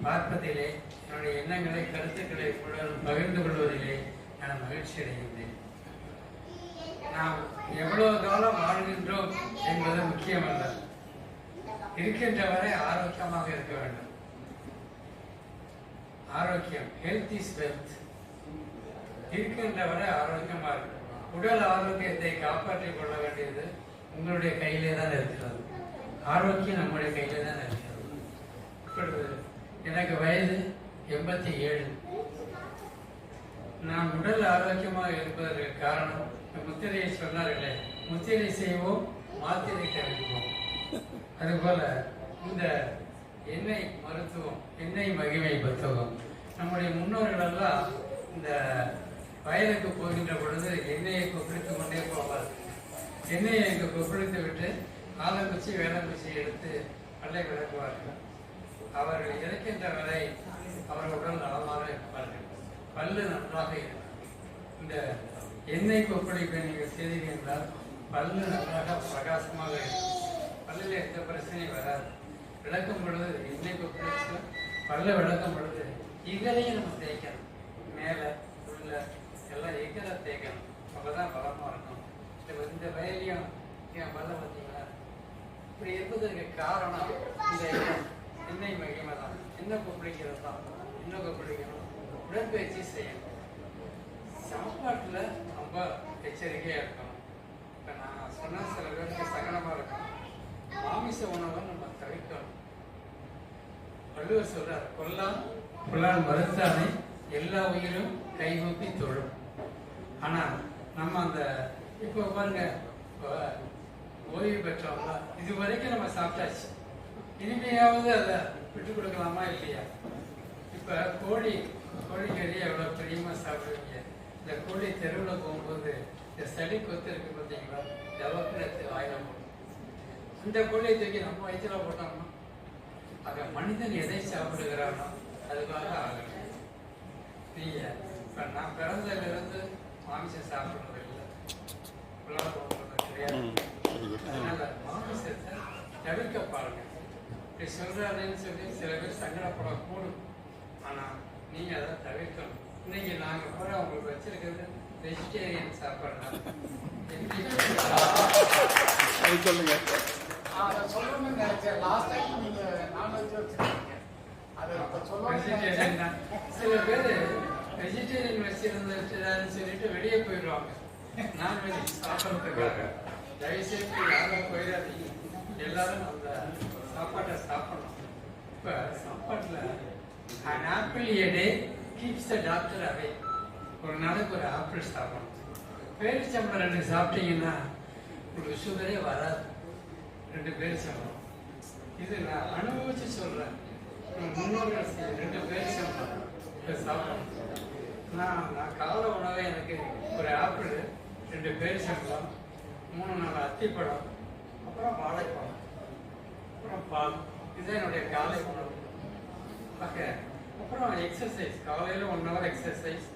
பார்ப்பதிலே என்னுடைய எண்ணங்களை கருத்துக்களை பகிர்ந்து கொள்வதிலே நான் மகிழ்ச்சி அடைகின்றேன். நாம் எவ்வளவு காலம் வாழ்கின்றோம் என்பது முக்கியமல்ல, இருக்கின்ற வரை ஆரோக்கியமாக இருக்க வேண்டும். ஆரோக்கியம், ஹெல்த் இஸ் வெல்த். இருக்கின்ற வரை ஆரோக்கியமாக இருக்கும். உடல் ஆரோக்கியத்தை காப்பாற்றிக் கொள்ள வேண்டியது உங்களுடைய கையிலே தான் இருக்கிறது. ஆரோக்கியம் நம்முடைய கையிலே தான் இருக்கிறது. இப்பொழுது எனக்கு வயது 87. நான் உடல் ஆரோக்கியமாக இருப்பதற்கு காரணம் முத்திரையை சொன்னார்களே, முத்திரை செய்வோம் மாத்திரை கருதுவோம். அதுபோல இந்த எண்ணெய் மருத்துவம், எண்ணெய் மகிமை புத்தகம், நம்முடைய முன்னோர்கள் எல்லாம் இந்த வயலுக்கு போகின்ற பொழுது எண்ணெயை கொப்பளித்துக் கொண்டே போவார். எண்ணெயை இங்கு கொப்பளித்து விட்டு ஆலங்குச்சி வேளங்குச்சி எடுத்து பல்லை விளக்குவார்கள். அவர்கள் இறக்கின்ற வரை அவர்களுடன் நலமாக இருப்பார்கள், பல்லு நன்றாக இருக்கும். இந்த எண்ணெய் கொப்பளிப்பை நீங்கள் செய்தீர்கள் என்றால் பல்லு நன்றாக பிரகாசமாக இருக்கும். பல்லில் எந்த பிரச்சனையும் வராது. விளக்கும் பொழுது எண்ணெய் கொப்பளித்து பல்ல விளக்கும் பொழுது இகலையும் நம்ம தேய்க்கணும். மேலே உள்ள எல்லாம் எகலை தேய்க்கணும். அப்போதான் பலமாக இருக்கும். இந்த வயலையும் என் பல்ல பார்த்தீங்களா, இப்படி இருப்பதற்கு காரணம் இந்த எண்ணெய் மகிமை தான். எண்ணெய் கொப்பளிக்கிறது தான். எண்ணெய் கொப்பளிக்கணும், உடற்பயிற்சி செய்யணும். சாப்பாட்டில் ரொம்ப எச்சரிக்கையாக இருக்கணும். இப்போ நான் சொன்ன சில பேருக்கு சகனமாக இருக்கணும். மாமிச உணவை நம்ம தவிர்க்கணும். வள்ளுவர் சொல்றார், கொல்லால் மறுத்தானே எல்லா உயிரும் கைகூப்பி தொழும். ஆனால் நம்ம அந்த இப்போ பாருங்க, ஓய்வு பெற்றவங்க இது வரைக்கும் நம்ம சாப்பிட்டாச்சு, இனிமையாவது அதை விட்டு கொடுக்கலாமா இல்லையா? இப்போ கோழிக்கறி எவ்வளோ பிரியமாக சாப்பிடுவீங்க. இந்த கோழி தெருவில் போகும்போது இந்த சளி கொத்து இருக்கு பார்த்தீங்களா, டெவலப்னு ஆயிரம் போடும். அந்த கோழியை தூக்கி நம்ம வயிற்றுல போட்டோம்னா ஆக மனிதன் எதை சாப்பிடுகிறானோ அதுக்காக ஆகணும். நீங்கள் இப்போ நான் பிறந்ததிலிருந்து மாமிசம் சாப்பிட்றது இல்லை, போகிறது கிடையாது. அதனால மாமிசத்தை தவிர்க்க பாருங்க. இப்படி சொல்றாருன்னு சொல்லி சில பேர் சங்கடப்படக்கூடும். ஆனால் நீங்கள் அதை தவிர்க்கணும். இன்னைக்கு நாங்கள் கூட உங்களுக்கு வச்சிருக்கிறது வெஜிடேரியன் சாப்பாடு தான். சொல்லுங்க. சில பேர் வெஜிடேரியன் வச்சிருந்தாருன்னு சொல்லிட்டு வெளியே போயிடுவாங்க நான்வெஜ் சாப்பிட்றதுக்காக. தயவுசெய்து யாரும் போயிடாதீங்க, எல்லாரும் அந்த சாப்பாட்டை சாப்பிடணும். இப்போ சாப்பாட்டில் an apple a day keeps the doctor away. ஒரு நாளைக்கு ஒரு ஆப்பிள் சாப்பிடணும். பேரிச்சம்பழம் 2 சாப்பிட்டீங்கன்னா உங்களுக்கு சுகரே வராது. 2 பேரிச்சம்பழம். இது நான் அனுபவிச்சு சொல்றேன். முன்னோர்கள் 2 பேரிச்சம்பழம் சாப்பிடணும். நான் கால உணவை எனக்கு ஒரு ஆப்பிள், 2 பேரிச்சம்பழம், 3-4 அத்திப்பழம், அப்புறம் வாழைப்பழம், அப்புறம் பால். இதுதான் என்னுடைய காலை உணவு. அப்புறம் எக்ஸசைஸ், காலையில் 1 hour exercise,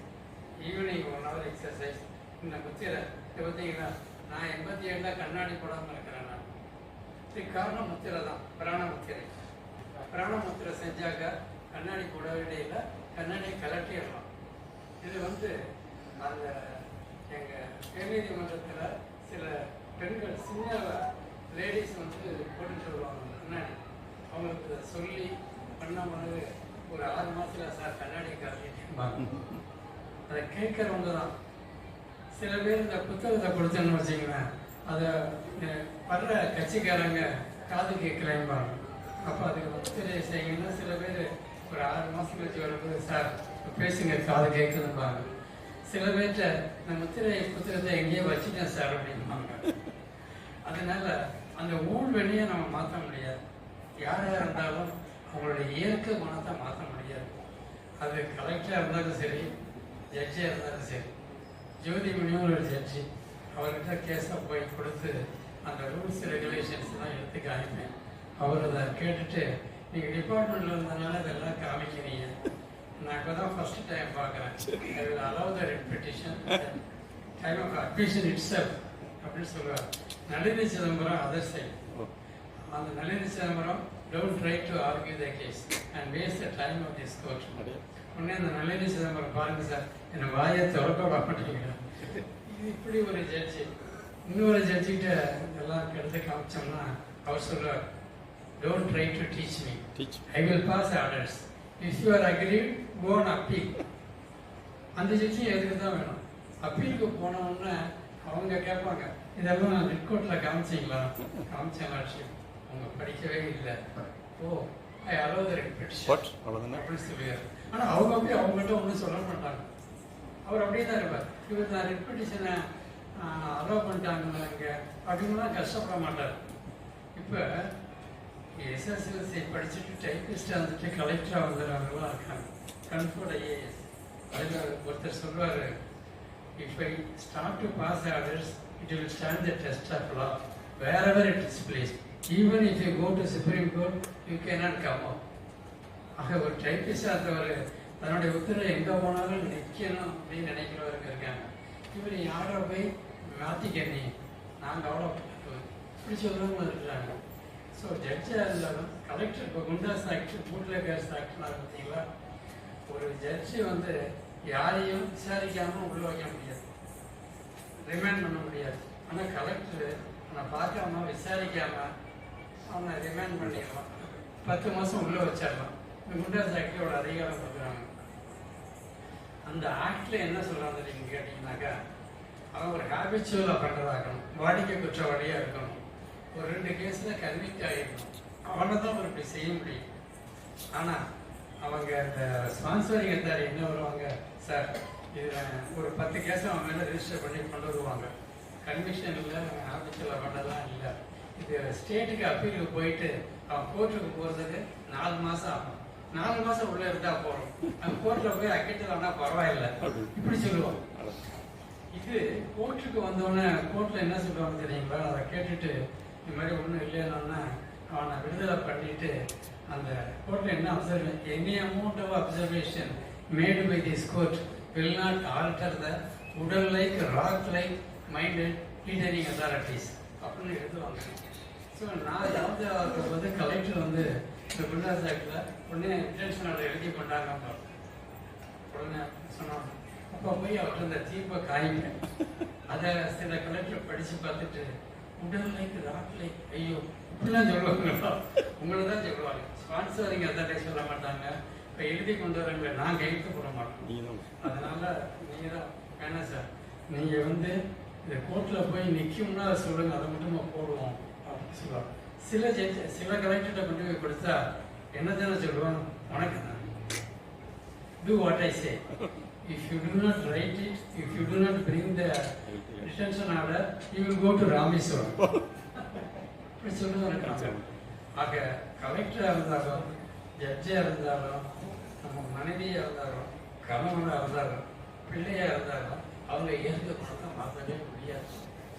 evening 1 hour exercise. இந்த முத்திரை பார்த்தீங்கன்னா நான் 87 கண்ணாடி போடாமல் இருக்கிறேன். நான் இதுக்கு காரணம் முத்திரை தான், பிராண முத்திரை. பிராண முத்திரை செஞ்சாக்க கண்ணாடி போட வேண்டிய கண்ணாடியை கலட்டிடலாம். இது அந்த எங்கள் உயர்நீதிமன்றத்தில் சில பெண்கள், சின்ன லேடிஸ் போட்டுட்டு வருவாங்க கண்ணாடி. அவங்களுக்கு சொல்லி பண்ண பிறகு ஒரு 6 மாதத்தில் சார் கண்ணாடி கலட்டிட்டு அதை கேட்குறவங்க தான். சில பேர் இந்த புத்தகத்தை கொடுத்தேன்னு வச்சிங்களேன், அதை வர்ற கட்சிக்காரங்க காது கேட்கலைம்பாங்க. அப்போ அதுக்கு முத்திரை செய்யுங்கன்னா சில பேர் ஒரு 6 மாதம் கழிச்சு வரும்போது சார் பேசுங்க காது கேட்குதும்பாங்க. சில பேர்கிட்ட இந்த முத்திரை புத்தகத்தை எங்கேயோ வச்சுட்டேன் சார் அப்படிம்பாங்க. அதனால அந்த ஊழ்வெளியை நம்ம மாற்ற முடியாது. யாராக இருந்தாலும் அவங்களுடைய இயற்கை குணத்தை மாற்ற முடியாது. அது கலெக்டராக இருந்தாலும் சரி, ஜட்ஜியாக இருந்தாலும் சரி. ஜோதிமணியும் ஒரு ஜட்ஜி, அவர்கிட்ட கேஸை போய் கொடுத்து அந்த ரூல்ஸ் ரெகுலேஷன்ஸ்லாம் எடுத்து காமிப்பேன். அவர் அதை கேட்டுட்டு நீங்கள் டிபார்ட்மெண்ட்டில் இருந்ததுனால இதெல்லாம் காமிக்கிறீங்க, நான் இப்போ தான் ஃபர்ஸ்ட் டைம் பார்க்குறேன், I will allow the writ petition time of admission itself அப்படின்னு சொல்லுவார். Nalini Chidambaram other side. அந்த Nalini Chidambaram don't try to argue the case and waste the time of this court. உடனே அந்த நளினி சிதம்பரம் பாருங்க சார், என்னை வாயை திறக்க மாட்டேங்கிறேன். இது இப்படி ஒரு ஜட்ஜி. இன்னொரு ஜட்ஜிகிட்ட இதெல்லாம் எடுத்து காமிச்சோம்னா அவர் சொல்றார், don't try to teach me, I will pass orders, if you are aggrieved go on appeal. அந்த ஜட்ஜி எதுக்கு தான் வேணும். அப்பீலுக்கு போனோம்னா அவங்க கேட்பாங்க, இதெல்லாம் ரிப்போர்ட்டில் காமிச்சிங்களா? காமிச்சேன் விஷயம் அவங்க படிக்கவே இல்லை. ஓ ஐ அலோ த ரிப்பீட் அப்படின்னு சொல்லுவார். ஆனால் அவங்க அப்படியே அவங்கள்ட்ட ஒன்றும் சொல்ல மாட்டாங்க. அவர் அப்படியே தான் இருப்பார். இவர் நான் ரிப்பீட்டிஷனை அலோவ் பண்ணிட்டாங்களா இங்கே அப்படின்லாம் கஷ்டப்பட மாட்டார். இப்போ எஸ்எஸ்எல்சி படிச்சுட்டு டைப்பிஸ்டாக வந்துட்டு கலெக்டராக வந்துடுறவங்களாம் இருக்காங்க. Conferred IAS. அதில் ஒருத்தர் சொல்லுவார், if I start to pass orders it will stand the test of law wherever it is placed. Even if you go to Supreme Court, you cannot come out. ஆக ஒரு டைப்பிஸ்டாக இருந்தவர் தன்னுடைய உத்தரவை எங்கே போனாலும் நிற்கணும் அப்படின்னு நினைக்கிறவருக்கு இருக்காங்க. இவர் யாரை போய் மாற்றிக்கண்ணி நாங்கள் அவ்வளோ இப்படி சொல்கிறவங்க இருக்கிறாங்க. ஸோ ஜட்ஜாக இருந்தாலும் கலெக்டர் இப்போ குண்டாஸ் ஆக்ட், பூட்ல கேஸ் ஆக்ட்லாம் பார்த்தீங்களா, ஒரு ஜட்ஜி வந்து யாரையும் விசாரிக்காமல் உள்ள வைக்க முடியாது, ரிமைண்ட் பண்ண முடியாது. ஆனால் கலெக்டர் அவனை பார்க்காம விசாரிக்காமல் அவனை ரிமைண்ட் பண்ணிடலாம், 10 மாதம் உள்ளே வச்சிடலாம். இந்த குண்டாஸ் ஆக்டோட அதிகாரம் கொடுக்குறாங்க. அந்த ஆக்டில் என்ன சொல்கிறாங்க நீங்கள் கேட்டிங்கனாக்கா, அவன் ஒரு ஹேபிச்சுவல் அஃபெண்டர் ஆகணும், வாடிக்கை குற்றவாளியாக இருக்கணும், ஒரு 2 கேஸில் கன்விக்ட் ஆகிருக்கணும், அவனை தான் அவர் இப்படி செய்ய முடியும். ஆனால் அவங்க இந்த ஸ்பான்சரிங் அத்தாரி என்ன வருவாங்க, சார் இதில் ஒரு 10 கேஸை அவன் மேலே ரெஜிஸ்டர் பண்ணி கொண்டு வருவாங்க. கன்விக்ஷன் இல்லை, ஹேபிச்சுவல் அஃபெண்டர்லாம் இல்லை. இது ஸ்டேட்டுக்கு அப்பீலுக்கு போயிட்டு அவன் கோர்ட்டுக்கு போகிறதுக்கு 4 மாதம் ஆகும். 4 மாதம் உள்ளே இருந்தால் போகிறோம், அவன் கோர்ட்டில் போய் அக்கெட்டில் ஆனால் பரவாயில்லை இப்படி சொல்லுவான். இது கோர்ட்டுக்கு வந்தோடனே கோர்ட்டில் என்ன சொல்லுவாங்க தெரியுங்களா, அதை கேட்டுட்டு இந்த மாதிரி ஒன்றும் இல்லைன்னா அவனை விடுதலை பண்ணிட்டு அந்த கோர்ட்டில் என்ன observation, any amount of observation made by this court will not alter the உடல் லைக் ராக் லைக் மைண்டட் லீடரிங் அத்தாரிட்டிஸ் அப்படின்னு எழுதுவாங்க. ஸோ நான் ஏதாவது வந்து கலெக்டர் வந்து இந்த குண்டாஸ் ஆக்டில் உடனே ரிட்டன்ஷன் ஆர்டர் எழுதி பண்ணாங்க உடனே சொன்னாங்க. அப்போ போய் அவர்கிட்ட இந்த தீர்ப்பை காய்ங்க. அதை சில கலெக்டர் படித்து பார்த்துட்டு உடல் லைக் ராக் லைக், ஐயோ இப்படிலாம் சொல்லுவாங்களா, உங்களை தான் சொல்லுவாங்க. ஸ்பான்சரிங் அத்தாரிட்டி சொல்ல மாட்டாங்க. இப்போ எழுதி கொண்டு வரவங்களை நான் கையெழுத்து போட மாட்டோம். அதனால நீங்கள் தான் வேணாம் சார், நீங்கள் வந்து இந்த கோர்ட்டில் போய் நிற்கும்னா அதை சொல்லுங்கள், அதை மட்டும் நம்ம போடுவோம் அப்படின்னு சொல்லுவாங்க. சில கலெக்டர்கிட்ட கொண்டு போய் கொடுத்தா என்ன தானே சொல்லுவாங்க, வணக்கம் தான், do what I say. If you do not write it, if you do not bring the detention order, you will go to Rameswaram. இப்படி சொல்லுவாங்க. ஆக கலெக்டராக இருந்தாலும் ஜட்ஜாக இருந்தாலும் நம்ம மனைவியாக இருந்தாலும் கணவனாக இருந்தாலும் பிள்ளையாக இருந்தாலும் அவங்க ஏற்றுக்கணும், மாற்றவே முடியாது.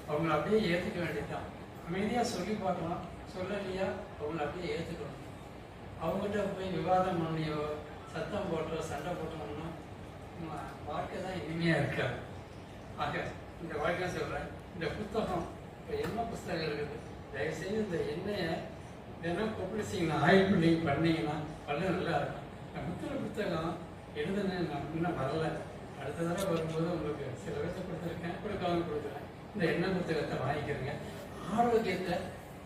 அவங்கள அப்படியே ஏற்றுக்க வேண்டியதுதான். அமைதியாக சொல்லி பார்க்கலாம், சொல்லலையா அவங்கள அப்படியே ஏற்றுக்கணும். அவங்ககிட்ட போய் விவாதம் பண்ணியோ சத்தம் போட்டோ சண்டை போட்டோம்னா வாழ்க்கை தான் இனிமையாக இருக்காது. ஆக இந்த வாழ்க்கை சொல்கிறேன், இந்த புத்தகம் இப்போ என்ன புத்தகம் இருக்குது, தயவுசெய்து இந்த எண்ணெயை தினம் பப்ளிஷிங் ஆயில் பில்லிங் பண்ணிங்கன்னா பல நல்லா இருக்கும். புத்தகம் எழுதுனேன், நான் இன்னும் வரல, அடுத்த தடவை வரும்போது உங்களுக்கு சில பேர்த்த கொடுத்துருக்கேன், கொடுக்காம கொடுக்குறேன். இந்த எண்ணெய் புத்தகத்தை வாங்கிக்கிறேங்க. ஆரோக்கியத்தை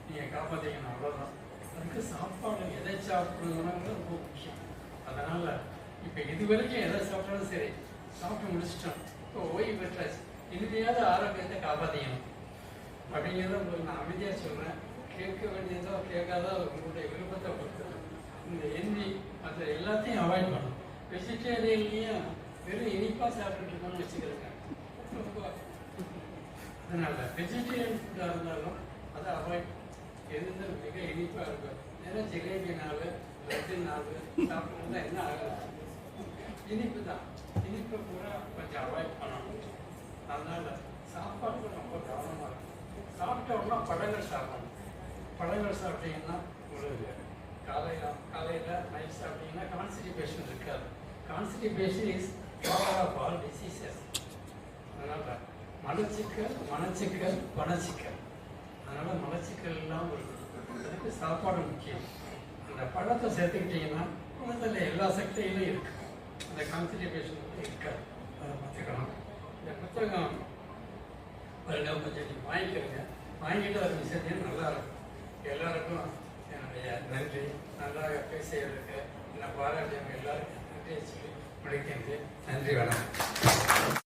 நீங்கள் காப்பாற்றிக்கணும், அவ்வளோதான். அதுக்கு சாப்பாடு எதை சாப்பிடணுங்கிறது ரொம்ப முக்கியம். அதனால் இப்போ இது வரைக்கும் எதை சாப்பிட்டாலும் சரி, சாப்பிட்டு முடிச்சிட்டோம், இப்போ ஓய்வு பெற்றாச்சு, இறுதியாவது ஆரோக்கியத்தை காப்பாற்றிக்கணும் அப்படிங்கிறத உங்களுக்கு நான் அமைதியாக சொல்கிறேன். கேட்க வேண்டியதோ கேட்காதோ உங்களுடைய விருப்பத்தை பொறுத்து. இந்த எண்ணி மற்ற எல்லாத்தையும் அவாய்ட் பண்ணணும். வெஜிடேரியன்லேயும் வெறும் இனிப்பாக சாப்பிட்டுட்டு இருக்கோம்னு வச்சுக்கிறேங்க. அதனால் வெஜிடேரியன் ஃபுட்டாக இருந்தாலும் அதை அவாய்ட், எது மிக இனிப்பாக இருக்கும். ஏன்னா ஜிலேபி நாள், லட்டு நாள் சாப்பிட்டு என்ன ஆகலாம், இனிப்பு தான். இனிப்பை பூரா கொஞ்சம் அவாய்ட் பண்ணணும். அதனால் சாப்பாடு ரொம்ப கவனமாக இருக்கும். சாப்பிட்டோம்னா பழங்கள் சாப்பிடணும். பழங்கள் சாப்பிட்டீங்கன்னா உங்களுக்கு காலையில் நைட் சாப்பிட்டீங்கன்னா கான்ஸ்டிபேஷன் இருக்காது. Constipation is father of all diseases. அதனால் மலச்சிக்கல், மனச்சிக்கல், பணச்சிக்கல், அதனால் மலச்சிக்கல் எல்லாம் இருக்குது. அதுக்கு சாப்பாடு முக்கியம். அந்த பழத்தை சேர்த்துக்கிட்டீங்கன்னா உலகத்தில் எல்லா சக்தியிலும் இருக்கு, அந்த கான்சன்ட்ரேஷன் இருக்காது. அதை பார்த்துக்கலாம். இந்த புத்தகம் பாருங்க, கொஞ்சம் நீங்கள் வாங்கிக்கிறீங்க, வாங்கிட்டு ஒரு விஷயத்தையும் நல்லா இருக்கும். எல்லாருக்கும் என்னுடைய நன்றி. நல்லா பேசியவருக்கு என்னை பாராட்டியவங்க எல்லாருக்கும் நன்றியை சொல்லி முடிக்கின்றேன். நன்றி, வணக்கம்.